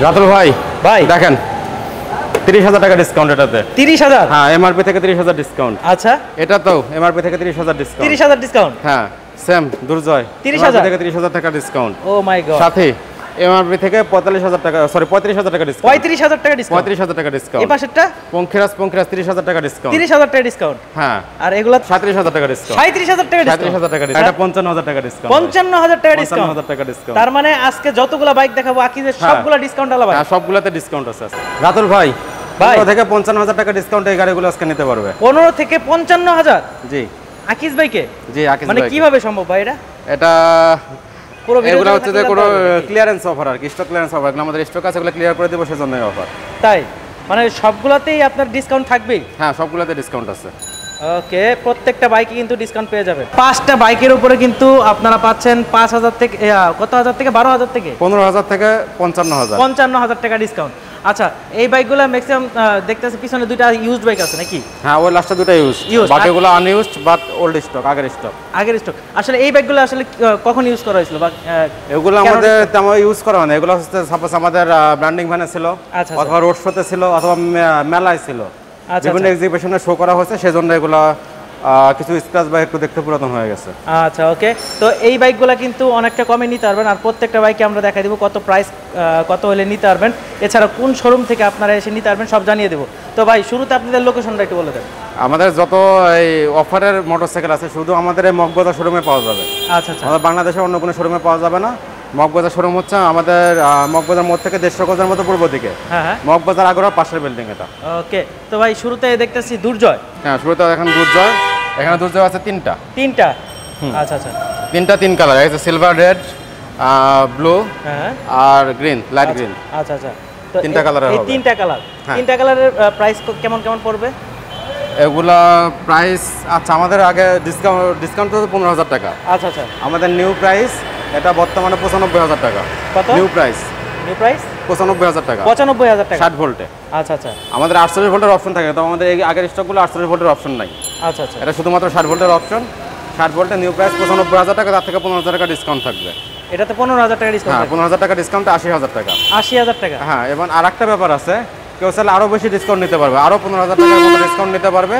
রাতুল ভাই দেখেন 30,000 টাকা ডিসকাউন্ট এটাতে। 30,000? হ্যাঁ, এমআরপি থেকে 30,000 ডিসকাউন্ট। আচ্ছা, এটা তো এমআরপি থেকে 30,000 ডিসকাউন্ট। 30,000 ডিসকাউন্ট? হ্যাঁ, সেম দুর্জয় 30,000 থেকে 30,000 টাকা ডিসকাউন্ট। ও মাই গড। সাথে এমআরপি থেকে 45,000 টাকা, সরি 35,000 টাকা ডিসকাউন্ট। 35,000 টাকা ডিসকাউন্ট? 35,000 টাকা ডিসকাউন্ট। এই পাশেরটা পঙ্খিরাজ 30,000 টাকা ডিসকাউন্ট। 30,000 টাকা ডিসকাউন্ট? হ্যাঁ। আর এগুলা 37,000 টাকা ডিসকাউন্ট। 37,000 টাকা ডিসকাউন্ট? 37,000 টাকা ডিসকাউন্ট। এটা 55,000 টাকা ডিসকাউন্ট। 55,000 টাকা ডিসকাউন্ট? 55,000 টাকা ডিসকাউন্ট। তার মানে আজকে যতগুলা বাইক দেখাবো আকিজের সবগুলা ডিসকাউন্ট আলা ভাই? হ্যাঁ, সবগুলাতে ডিসকাউন্ট আছে। রাতুল ভাই 15 থেকে 55,000 টাকা ডিসকাউন্ট এই গাড়িগুলো আজকে নিতে পারবে। 15 থেকে 55,000? জি। আকিজ ভাইকে? জি, আকিজ ভাই। মানে কিভাবে সম্ভব ভাই এটা? এটা পুরো এগুলো হচ্ছে যে কোনো ক্লিয়ারেন্স অফার আর কি, স্টক ক্লিয়ারেন্স অফার। আমাদের স্টক আছে, এগুলো ক্লিয়ার করে দেব, সেজন্য এই অফার। তাই মানে সবগুলাতেই আপনার ডিসকাউন্ট থাকবেই? হ্যাঁ, সবগুলোতে ডিসকাউন্ট আছে। ওকে, প্রত্যেকটা বাইকে কিন্তু ডিসকাউন্ট পেয়ে যাবেন। 5টা বাইকের উপরে কিন্তু আপনারা পাচ্ছেন 5,000 থেকে কত হাজার থেকে 12,000 থেকে 15,000 থেকে 55,000। 55,000 টাকা ডিসকাউন্ট। আচ্ছা, এই বাইকগুলো ম্যাক্সিমাম দেখতেছি পিছনে দুইটা ইউজড বাইক আছে নাকি? হ্যাঁ, ওই লাস্টে দুটো ইউজ, বাকিগুলো আনইউজড বাট ওল্ড স্টক, আগের স্টক। আগের স্টক। আসলে এই বাইকগুলো আসলে কখন ইউজ করা হয়েছিল বা এগুলো আমাদের তেমন ইউজ করা হয় না। এগুলো হচ্ছে সাপোজ আমাদের ব্র্যান্ডিং ভ্যানে ছিল, অথবা রোড শোতে ছিল, অথবা মেলায় ছিল, বিভিন্ন এক্সিবিশনে শো করা হয়েছে, সেজন্য এগুলো কিছু স্ক্র্যাচ বা একটু দেখতে পুরাতন হয়ে গেছে। আচ্ছা, ওকে। তো এই বাইকগুলো কিন্তু অনেকটা কমে নিতে পারবেন, আর প্রত্যেকটা বাইকে আমরা দেখাই দেবো কত প্রাইস, কত হলে নিতে পারবেন, এছাড়া কোন শোরুম থেকে আপনারা এসে নিতে পারবেন সব জানিয়ে দেবো। তো ভাই, শুরুতে আপনাদের লোকেশনটা একটু বলে দেন। আমাদের যত এই অফারের মোটরসাইকেল আছে শুধু আমাদের এই মগবাজার শোরুমে পাওয়া যাবে। আচ্ছা আচ্ছা। আমাদের বাংলাদেশের অন্য কোনো শোরুমে পাওয়া যাবে না। মগবাজার শোরুম হচ্ছে আমাদের মগবাজার মোড় থেকে 150 গজের মতো পূর্ব দিকে। হ্যাঁ, মগবাজার আগোড়ার পাশের বিল্ডিং এটা। ওকে। তো ভাই, শুরুতে দেখতেছি দুর্জয়। হ্যাঁ, শুরুতে এখন দুর্জয়। এখানে দুর্জয় আছে তিনটা। আচ্ছা আচ্ছা। তিন কালার আছে, সিলভার, রেড, ব্লু আর গ্রিন, লাইট গ্রিন। আচ্ছা আচ্ছা। তো তিনটা কালার হবে। এই তিনটা কালারের প্রাইস কেমন কেমন পড়বে? এগুলা প্রাইস আচ্ছা, আমাদের আগে ডিসকাউন্ট তো 15,000 টাকা। আচ্ছা আচ্ছা। আমাদের নিউ প্রাইস এটা বর্তমানে 95,000 টাকা। কত? নিউ প্রাইস 95,000 টাকা। 95,000 টাকা 60 ভোল্টে। আচ্ছা আচ্ছা। আমাদের 48 ভোল্টের অপশন থাকে, তো আমাদের এই আগের স্টকগুলো 48 ভোল্টের অপশন নাই। আচ্ছা আচ্ছা। এটা শুধুমাত্র 60 ভোল্টের অপশন। 60 ভোল্টে নিউ প্রাইস 95,000 টাকা, তার থেকে 15,000 টাকা ডিসকাউন্ট থাকবে। এটাতে 15,000 টাকা ডিসকাউন্ট? হ্যাঁ, 15,000 টাকা ডিসকাউন্টে 80,000 টাকা। 80,000 টাকা? হ্যাঁ, এবং আরেকটা ব্যাপার আছে, কেউ চাইলে আরও বেশি ডিসকাউন্ট নিতে পারবে, আরও 15,000 টাকার মতো ডিসকাউন্ট নিতে পারবে।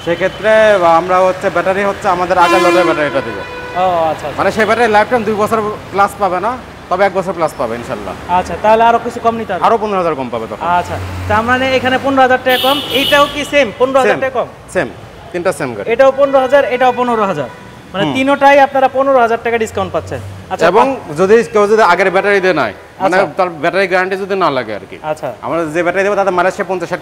সেক্ষেত্রে আমরা হচ্ছে ব্যাটারি হচ্ছে আমাদের আগের লোডের ব্যাটারিটা দিব। ও আচ্ছা। মানে সেই ব্যাটারি লাইফ টাইম 2 বছর প্লাস পাবে না, তবে 1 বছর প্লাস পাবে ইনশাল্লাহ। আচ্ছা, তাহলে আরো কিছু কম নিতে হবে? আরো 15,000 কম পাবে তখন। আচ্ছা, তার মানে এখানে 15,000 টাকা কম। এইটাও কি সেম 15,000 টাকা কম? সেম, তিনটা সেম গাড়ি। এটাও 15,000, এটাও 15,000, মানে তিনটাই আপনারা 15,000 টাকা ডিসকাউন্ট পাচ্ছেন। আচ্ছা, এবং কেউ যদি আগের ব্যাটারি দিয়ে নেয়, মানে তার ব্যাটারি গ্যারান্টি যদি না লাগে আর কি। আচ্ছা, আমরা যে ব্যাটারি দেবো তাতে মাইলেজ 50-60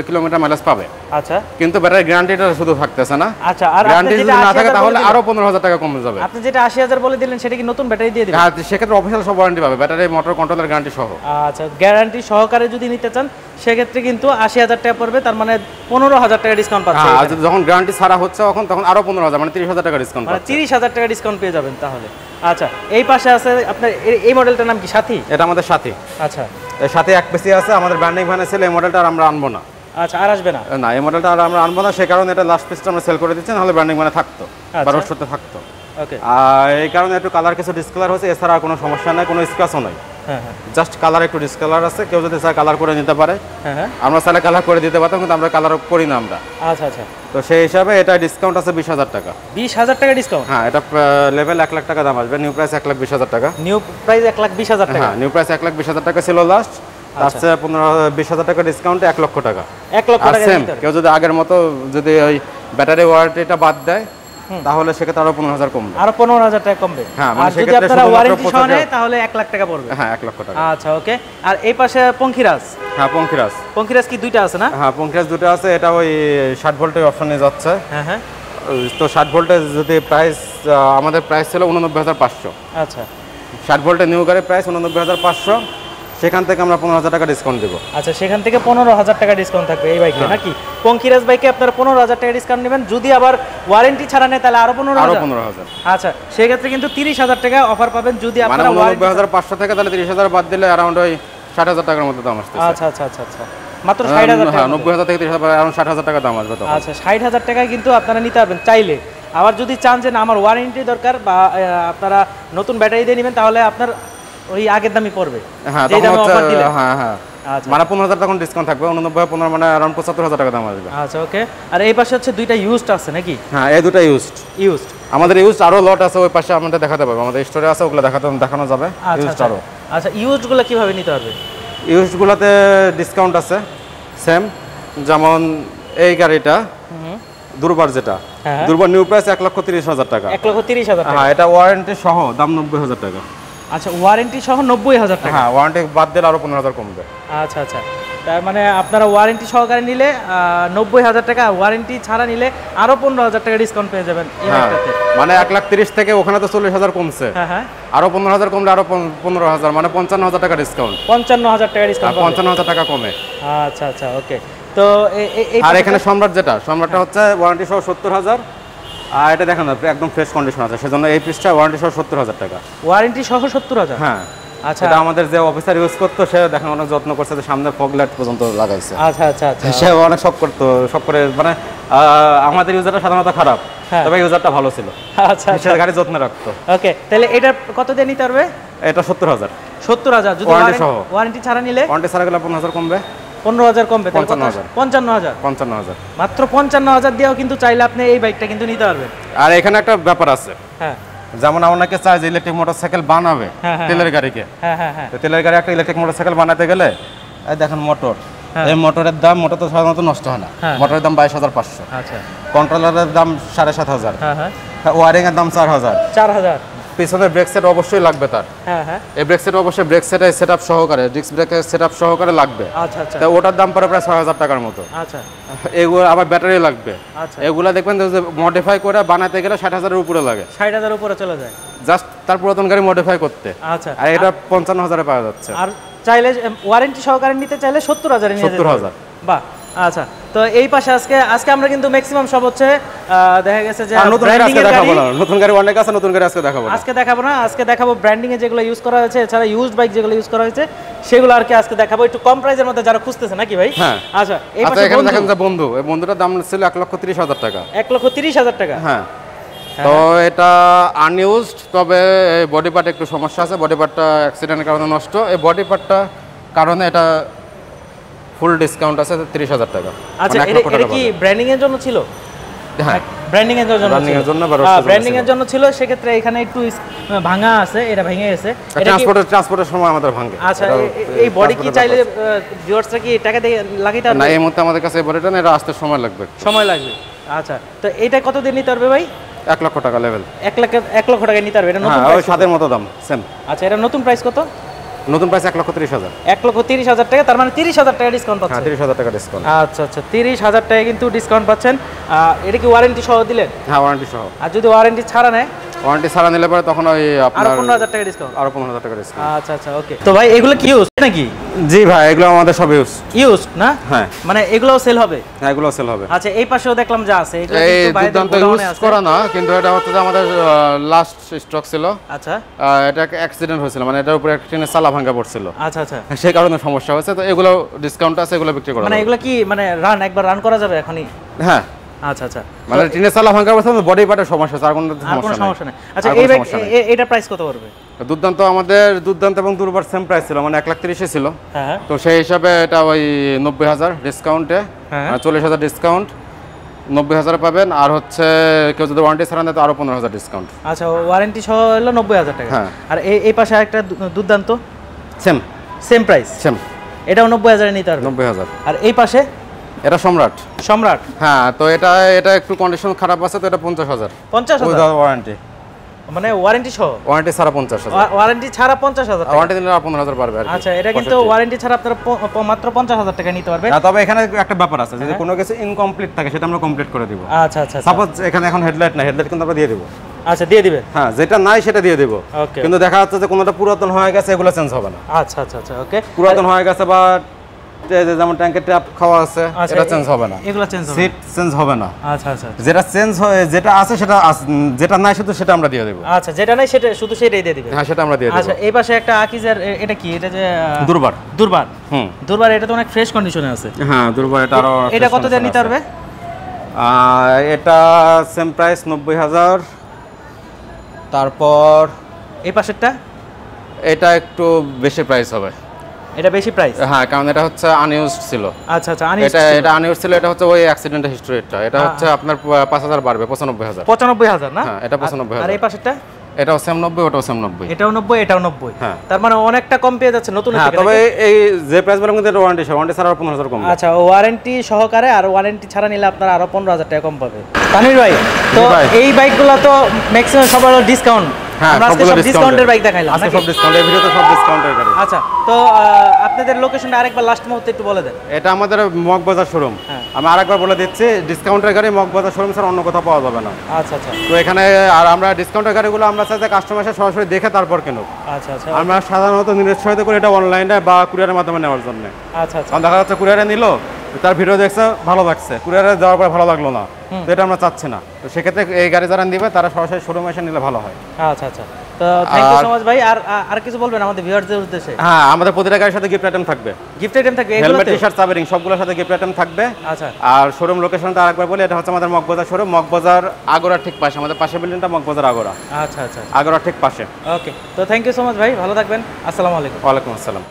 কিলোমিটার মাইলেজ পাবে। আচ্ছা, কিন্তু ব্যাটারি গ্যারান্টিটা শুধু থাকতেছে না। আচ্ছা, আর গ্যারান্টি যদি না থাকে তাহলে আরো 15,000 টাকা কমে যাবে। আপনি যেটা 80,000 বলে দিলেন সেটা কি নতুন ব্যাটারি দিয়ে দিবেন? হ্যাঁ, সেক্ষেত্রে অফিশিয়াল সব ওয়ারেন্টি পাবে, ব্যাটারি, মোটর কন্ট্রোলের গ্যারান্টি সহ। আচ্ছা, গ্যারান্টি সহকারে যদি নিতে চান সেক্ষেত্রে কিন্তু 80,000 টাকা পড়বে, তার মানে 15,000 টাকা ডিসকাউন্ট পাচ্ছেন। আর যখন গ্যারান্টি ছাড়া হচ্ছে তখন আরো 15,000, মানে 30,000 টাকা ডিসকাউন্ট, মানে 30,000 টাকা ডিসকাউন্ট পেয়ে যাবেন তাহলে। আচ্ছা, এই পাশে আছে আপনার এই মডেলটার নাম কি? সাথী? এটা আমাদের সাথী। আচ্ছা, এর সাথে এক পিসি আছে, আমাদের ব্র্যান্ডিং ভ্যানে ছিল। এই মডেলটা আর আমরা আনবো না। আচ্ছা, আর আসবে না? না, এই মডেলটা আর আমরা আনবো না, সে কারণে এটা লাস্ট পিসটা আমরা সেল করে দিচ্ছি, নাহলে ব্র্যান্ডিং ভ্যানে থাকতো, বারোর সাথে থাকতো। ওকে। আর এই কারণে একটু কালার কিছু ডিসকালার হয়েছে, এছাড়া কোনো সমস্যা নাই, কোনো স্ক্র্যাচও নাই। হ্যাঁ হ্যাঁ, জাস্ট কালার একটু ডিসকালার আছে, কেউ যদি চায় কালার করে নিতে পারে। হ্যাঁ হ্যাঁ, আমরা চাইলে কালার করে দিতে পারতাম, কিন্তু আমরা কালার করি না আমরা। আচ্ছা আচ্ছা। তো সেই হিসাবে এটা ডিসকাউন্ট আছে 20,000 টাকা। 20,000 টাকা ডিসকাউন্ট? হ্যাঁ, এটা লেভেল 1 লাখ টাকা দাম আসবে। নিউ প্রাইস 1,20,000 টাকা। নিউ প্রাইস 1,20,000 টাকা? হ্যাঁ, নিউ প্রাইস 1,20,000 টাকা ছিল লাস্ট। আচ্ছা, 20,000 টাকা ডিসকাউন্টে 1 লক্ষ টাকা। 1 লক্ষ টাকা। কেউ যদি আগের মতো যদি ওই ব্যাটারি ওয়ারেন্টিটা বাদ দেয় তাহলে সেক্ষেত্রে আরো 15,000 কমবে। আরো 15,000 টাকা কমবে? হ্যাঁ, আর যদি আপনারা ওয়ারেন্টি সহ নেয় তাহলে 1 লাখ টাকা পড়বে? হ্যাঁ, 1 লক্ষ টাকা। আচ্ছা, ওকে। আর এই পাশে পঙ্খিরাজ? হ্যাঁ, পঙ্খিরাজ কি দুইটা আছে না? হ্যাঁ, পঙ্খিরাজ দুটো আছে। এটা ওই 60 ভোল্টের অপশনে যাচ্ছে। হ্যাঁ হ্যাঁ। তো 60 ভোল্টের যদি প্রাইস, আমাদের প্রাইস ছিল 89,500। আচ্ছা, 60 ভোল্টের নিউ গাড়ির প্রাইস 89,500, সেখান থেকে আমরা 15,000 টাকা ডিসকাউন্ট দেবো। আচ্ছা, সেখান থেকে 15,000 টাকা ডিসকাউন্ট থাকবে এই বাইকে নাকি? পঙ্খিরাজ বাইকে আপনারা 15,000 টাকা ডিসকাউন্ট নেবেন। যদি আবার ওয়ারেন্টি ছাড়া নেয় তাহলে আরো 15,000। আচ্ছা, সেক্ষেত্রে কিন্তু 30,000 টাকা অফার পাবেন যদি আপনারা 89,500 থেকে, তাহলে 30,000 বাদ দিলে অ্যারাউন্ড ওই 60,000 টাকার মতো দাম আসছে। আচ্ছা আচ্ছা আচ্ছা আচ্ছা, মাত্র 60,000 টাকা? 90,000 থেকে 30,000, অ্যারাউন্ড 60,000 টাকা দাম আসবে। আচ্ছা, 60,000 টাকায় কিন্তু আপনারা নিতে পারবেন চাইলে। আবার যদি চান যে না আমার ওয়ারেন্টি দরকার বা আপনারা নতুন ব্যাটারি দিয়ে নেবেন, তাহলে আপনার ওই আগের দামই পড়বে হ্যাঁ যে দামে অফার দিলে। হ্যাঁ হ্যাঁ আচ্ছা মানে 15,000 টাকা ডিসকাউন্ট থাকবে, 89 15 মানে अराउंड 75,000 টাকা দাম আসবে। আচ্ছা ওকে। আর এই পাশে হচ্ছে দুইটা ইউজড আছে নাকি? হ্যাঁ এই দুটো ইউজড। ইউজড আমাদের ইউজড আরো লট আছে ওই পাশে, আমাদের দেখাতে পারবো, আমাদের স্টোরে আছে, ওগুলো দেখানো যাবে। ইউজড আরো। আচ্ছা ইউজড গুলো কিভাবে নিতে পারবে? ইউজড গুলাতে ডিসকাউন্ট আছে সেম, যেমন এই গাড়িটা দুর্বার, যেটা দুর্বার নিউ প্রাইস 1,30,000 টাকা। 1,30,000 টাকা। হ্যাঁ এটা ওয়ারেন্টি সহ দাম 90,000 টাকা। আচ্ছা ওয়ারেন্টি সহ 90,000 টাকা। হ্যাঁ ওয়ারেন্টি বাদ দিলে আরো 15,000 কমবে। আচ্ছা আচ্ছা, তার মানে আপনারা ওয়ারেন্টি সহকারে নিলে 90,000 টাকা, ওয়ারেন্টি ছাড়া নিলে আরো 15,000 টাকা ডিসকাউন্ট পেয়ে যাবেন এই বাইকটাতে। মানে 1,30,000 থেকে ওখানে তো 40,000 কমছে। হ্যাঁ হ্যাঁ, আরো 15,000 কমলে আরো 15,000 মানে 55,000 টাকা ডিসকাউন্ট। 55,000 টাকা ডিসকাউন্ট, 55,000 টাকা কমে। আচ্ছা আচ্ছা ওকে। তো এই আর এখানে সম্রাটটা হচ্ছে ওয়ারেন্টি সহ 70,000, আর এটা দেখেন একদম ফ্রেশ কন্ডিশন আছে, সেজন্য এই পিসটা ওয়ারেন্টি সহ 70,000 টাকা। ওয়ারেন্টি সহ 70,000? হ্যাঁ আচ্ছা, এটা আমাদের যে অফিসার ইউজ করতো সে দেখেন অনেক যত্ন করছে, যে সামনে ফগ লাইট পর্যন্ত লাগাইছে। আচ্ছা আচ্ছা আচ্ছা, সে অনেক শখ করতো, শখ করে মানে আমাদের ইউজারটা সাধারণত খারাপ, তবে ইউজারটা ভালো ছিল। আচ্ছা সে গাড়ি যত্ন রাখতো। ওকে, তাহলে এটা কত দিয়ে নিতে পারবে? এটা 70,000। 70,000 যদি ওয়ারেন্টি ছাড়া নিলে? ওয়ারেন্টি ছাড়া গেলে 15,000 কমবে। 15,000 কমবে, 55,000। 55,000 মাত্র 55,000 দিয়েও কিন্তু চাইলে আপনি এই বাইকটা কিন্তু নিতে পারবেন। আর এখানে একটা ব্যাপার আছে, হ্যাঁ যেমন অনেকে চায় যে ইলেকট্রিক মোটরসাইকেল বানাবে তেলের গাড়িকে। হ্যাঁ হ্যাঁ হ্যাঁ, তেলের গাড়ি একটা ইলেকট্রিক মোটরসাইকেল বানাতে গেলে এই দেখেন মোটর, এই মোটরের দাম, মোটর তো সাধারণত নষ্ট হয় না, মোটরের দাম 22,500। আচ্ছা, কন্ট্রোলারের দাম 7,500। হ্যাঁ হ্যাঁ, ওয়ারিং এর দাম 4,000। 4,000। পিছনের ব্রেক সেট অবশ্যই লাগবে তার। হ্যাঁ হ্যাঁ, এই ব্রেক সেট অবশ্যই ব্রেক সেটআপ সহকারে, ডিস্ক ব্রেকের সেটআপ সহকারে লাগবে। আচ্ছা আচ্ছা, তো ওটার দাম পড়ে প্রায় 6,000 টাকার মতো। আচ্ছা, এগুলো আবার ব্যাটারি লাগবে। আচ্ছা, এগুলা দেখবেন যে মডিফাই করে বানাতে গেলে 60,000 এর উপরে লাগে। 60,000 উপরে চলে যায় জাস্ট তার পুরাতন গাড়ি মডিফাই করতে। আচ্ছা, আর এটা 55,000 এ পাওয়া যাচ্ছে। আর চাইলে ওয়ারেন্টি সহকারে নিতে চাইলে 70,000 এ নিয়ে যেতে 70,000। বাহ, আচ্ছা। তো এই পাশে আজকে আমরা কিন্তু ম্যাক্সিমাম সব হচ্ছে দেখা গেছে যে নতুন গাড়ি আজকে দেখাবো না, নতুন গাড়ি অনেক আছে, নতুন গাড়ি আজকে দেখাবো না। আজকে দেখাবো ব্র্যান্ডিং এ যেগুলো ইউজ করা হয়েছে, এছাড়া ইউজড বাইক যেগুলো ইউজ করা হয়েছে সেগুলো আর কি আজকে দেখাবো, একটু কম প্রাইসের মধ্যে যারা খুঁজতেছে নাকি ভাই। হ্যাঁ আচ্ছা, এই পাশে এখানে দেখেন যে বন্ধু, এই বন্ধুটার দাম ছিল 1,30,000 টাকা। 1,30,000 টাকা। হ্যাঁ, তো এটা আনইউজড, তবে বডি পার্ট একটু সমস্যা আছে, বডি পার্টটা অ্যাক্সিডেন্টের কারণে নষ্ট। এই বডি পার্টটা কারণে এটা ফুল ডিসকাউন্ট আছে 30,000 টাকা। আচ্ছা, এটা কি ব্র্যান্ডিং এর জন্য ছিল? হ্যাঁ ব্র্যান্ডিং এর জন্য ব্র্যান্ডিং এর জন্য ছিল, সেক্ষেত্রে এখানে একটু ভাঙা আছে, এটা ভেঙে গেছে। ট্রান্সপোর্টের সময় আমাদের ভাঙে। আচ্ছা, এই বডি কি চাইলে ভিউয়ার্সরা কি টাকা দিয়ে লাগাইতে পারবে? না, এই মুহূর্তে আমাদের কাছে এই বডিটা না, এটা আসতে সময় লাগবে। আচ্ছা, তো এটা কত দিয়ে নিতে পারবে ভাই? 1 লক্ষ টাকা লেভেল। 1 লক্ষ টাকা নিতে পারবে। এটা নতুন প্রাইস, ওই সাদের মতো দাম সেম। আচ্ছা, এটা নতুন প্রাইস কত? নতুন প্রাইস 1,30,000। 1,30,000 টাকা, তার মানে 30,000 টাকা ডিসকাউন্ট পাচ্ছেন। হ্যাঁ 30,000 টাকা ডিসকাউন্ট। আচ্ছা আচ্ছা, 30,000 টাকা কিন্তু ডিসকাউন্ট পাচ্ছেন। এটা কি ওয়ারেন্টি সহ দিলেন? হ্যাঁ ওয়ারেন্টি সহ। আর যদি ওয়ারেন্টি ছাড়া নেয়? ওয়ারেন্টি ছাড়া নিলে পরে তখন ওই আপনার আরো 15,000 টাকা ডিসকাউন্ট। আরো 15,000 টাকা ডিসকাউন্ট। আচ্ছা আচ্ছা ওকে। তো ভাই এগুলো কি ইউজ নাকি? জি ভাই, এগুলো আমাদের সব ইউজ না? হ্যাঁ, মানে এগুলোও সেল হবে? হ্যাঁ এগুলো সেল হবে। আচ্ছা, এই পাশেও দেখলাম যা আছে এগুলো এই কিন্তু বাইরে দুর্দান্ত ইউজ করা না, কিন্তু এটা হচ্ছে যে আমাদের লাস্ট স্টক ছিল। আচ্ছা, এটা অ্যাক্সিডেন্ট হয়েছিল, মানে এটার উপরে একটা ট্রেনের চালা ভাঙা পড়ছিল। আচ্ছা আচ্ছা, সেই কারণে সমস্যা হয়েছে। তো এগুলো ডিসকাউন্ট আছে, এগুলো বিক্রি করা মানে এগুলো কি মানে একবার রান করা যাবে এখনই? হ্যাঁ আচ্ছা আচ্ছা, মানে ট্রেনের চালা ভাঙা পড়ছে, বডি পার্টের সমস্যা আছে, আর কোনো সমস্যা নেই। আচ্ছা, এই বাইক এটা প্রাইস কত পড়বে? দুর্দান্ত আমাদের দুর্দান্ত এবং দুর্বার সেম প্রাইস ছিল, মানে 1,30,000 ছিল। হ্যাঁ, তো সেই হিসাবে এটা ওই 90,000 ডিসকাউন্টে, 40,000 ডিসকাউন্ট, 90,000 পাবেন। আর হচ্ছে কেউ যদি ওয়ারেন্টি ছাড়া নেয় তো আরো 15,000 ডিসকাউন্ট। আচ্ছা, ওয়ারেন্টি সহ হলো 90,000 টাকা। হ্যাঁ, আর এই পাশে একটা দুর্দান্ত সেম প্রাইস, এটাও 90,000 এ নিতে পারবে। 90,000। আর এই পাশে এটা সম্রাট। হ্যাঁ, তো এটা একটু কন্ডিশন খারাপ আছে, তো এটা 50,000। 50,000 ওয়ারেন্টি, মানে ওয়ারেন্টি সহ? ওয়ারেন্টি ছাড়া 50,000। ওয়ারেন্টি ছাড়া 50,000 টাকা? ওয়ারেন্টি দিলে 15,000 পারবে আর কি। আচ্ছা, এটা কিন্তু ওয়ারেন্টি ছাড়া আপনারা মাত্র 50,000 টাকা নিতে পারবে। না, তবে এখানে একটা ব্যাপার আছে, যদি কোনো কিছু ইনকমপ্লিট থাকে সেটা আমরা কমপ্লিট করে দিব। আচ্ছা আচ্ছা, সাপোজ এখানে এখন হেডলাইট না, হেডলাইট কিন্তু আমরা দিয়ে দিব। আচ্ছা, দিয়ে দিবেন? হ্যাঁ, যেটা নাই সেটা দিয়ে দিব। ওকে, কিন্তু দেখা যাচ্ছে যে কোনোটা পুরাতন হয়ে গেছে, এগুলো চেঞ্জ হবে না। আচ্ছা আচ্ছা আচ্ছা ওকে, পুরাতন হয়ে গেছে বা যেমন ট্যাঙ্কের ট্যাপ খাওয়া আছে, এটা চেঞ্জ হবে না, এগুলো চেঞ্জ হবে, সিট চেঞ্জ হবে না। আচ্ছা আচ্ছা, যেটা চেঞ্জ হয়, যেটা আছে সেটা, যেটা নাই শুধু সেটা আমরা দিয়ে দেব। আচ্ছা, যেটা নাই সেটা শুধু সেটাই দিয়ে দিবেন। হ্যাঁ, সেটা আমরা দিয়ে দেব। আচ্ছা, এই পাশে একটা আকিজের, এটা কি? এটা যে দুর্বার। দুর্বার, এটা তো অনেক ফ্রেশ কন্ডিশনে আছে। হ্যাঁ, দুর্বার, এটা আরো। এটা কত দিয়ে নিতে পারবে? এটা সেম প্রাইস 90,000। তারপর এই পাশেরটা, এটা একটু বেশি প্রাইস হবে। এটা বেশি প্রাইস? হ্যাঁ, কারণ এটা হচ্ছে আনইউজড ছিল। আচ্ছা আচ্ছা, আনইউজড এটা আনইউজড ছিল, এটা হচ্ছে ওই অ্যাক্সিডেন্টের হিস্ট্রিটা। এটা হচ্ছে আপনার 5000 বাড়বে, 95000। 95000 না? হ্যাঁ, এটা 95000। আর এই পাশেরটা? এটাও সেম 90, ওটাও সেম 90। এটাও 90, এটাও 90। হ্যাঁ, তার মানে অনেকটা কম পেয়ে যাচ্ছে নতুন থেকে। তবে এই যে প্রাইস বললাম কিন্তু ওয়ারেন্টি ছাড়া আরো 15000 কম। আচ্ছা, ওয়ারেন্টি সহকারে আর ওয়ারেন্টি ছাড়া নিলে আপনারা আরো 15000 টাকা কম পাবে। তানভীর ভাই, তো এই বাইকগুলো তো ম্যাক্সিমাম সবার ডিসকাউন্ট। হ্যাঁ, আমরা আজকে সব ডিসকাউন্টের বাইক দেখাইলাম। আজকে সব ডিসকাউন্ট, এই ভিডিওতে সব ডিসকাউন্টের গাড়ি। আচ্ছা, তো আপনাদের লোকেশনটা আরেকবার লাস্ট মুহূর্তে একটু বলে দেন। এটা আমাদের মগবাজার শোরুম। আমি আরেকবার বলে দিচ্ছি, ডিসকাউন্টের গাড়ি মগবাজার শোরুম ছাড়া অন্য কোথাও পাওয়া যাবে না। আচ্ছা আচ্ছা। তো এখানে আর আমরা ডিসকাউন্টের গাড়িগুলো আমরা চাই যে কাস্টমার এসে সরাসরি দেখে তারপর কিনুক। আচ্ছা আচ্ছা। আমরা সাধারণত নিরুৎসাহিত করি এটা অনলাইনে বা কুরিয়ারের মাধ্যমে নেওয়ার জন্য। আচ্ছা আচ্ছা। কারণ দেখা যাচ্ছে কুরিয়ারে নিল, তার ভিডিও দেখছে, ভালো লাগছে, কুরিয়ারে যাওয়ার পর ভালো লাগলো না, তো এটা আমরা চাচ্ছি না। তো সেক্ষেত্রে এই গাড়ি যারা নিবে তারা সরাসরি শোরুমে এসে নিলে ভালো হয়। আচ্ছা আচ্ছা, তো থ্যাংক ইউ সো মাচ ভাই। আর কিছু বলবেন আমাদের ভিউয়ারদের উদ্দেশ্যে? হ্যাঁ, আমাদের প্রতিটা গাড়ির সাথে গিফট আইটেম থাকবে। গিফট আইটেম থাকবে? হেলমেট, টি-শার্ট, চাবি, রিং সবগুলোর সাথে গিফট আইটেম থাকবে। আচ্ছা। আর শোরুম লোকেশনটা আরেকবার বলি, এটা হচ্ছে আমাদের মগবাজার শোরুম, মগবাজার আগোড়ার ঠিক পাশে। আমাদের পাশে বিল্ডিংটা মগবাজার আগোড়া। আচ্ছা আচ্ছা, আগোড়ার ঠিক পাশে। ওকে, তো থ্যাংক ইউ সো মাচ ভাই, ভালো থাকবেন। আসসালামু আলাইকুম। ওয়ালাইকুম আসসালাম।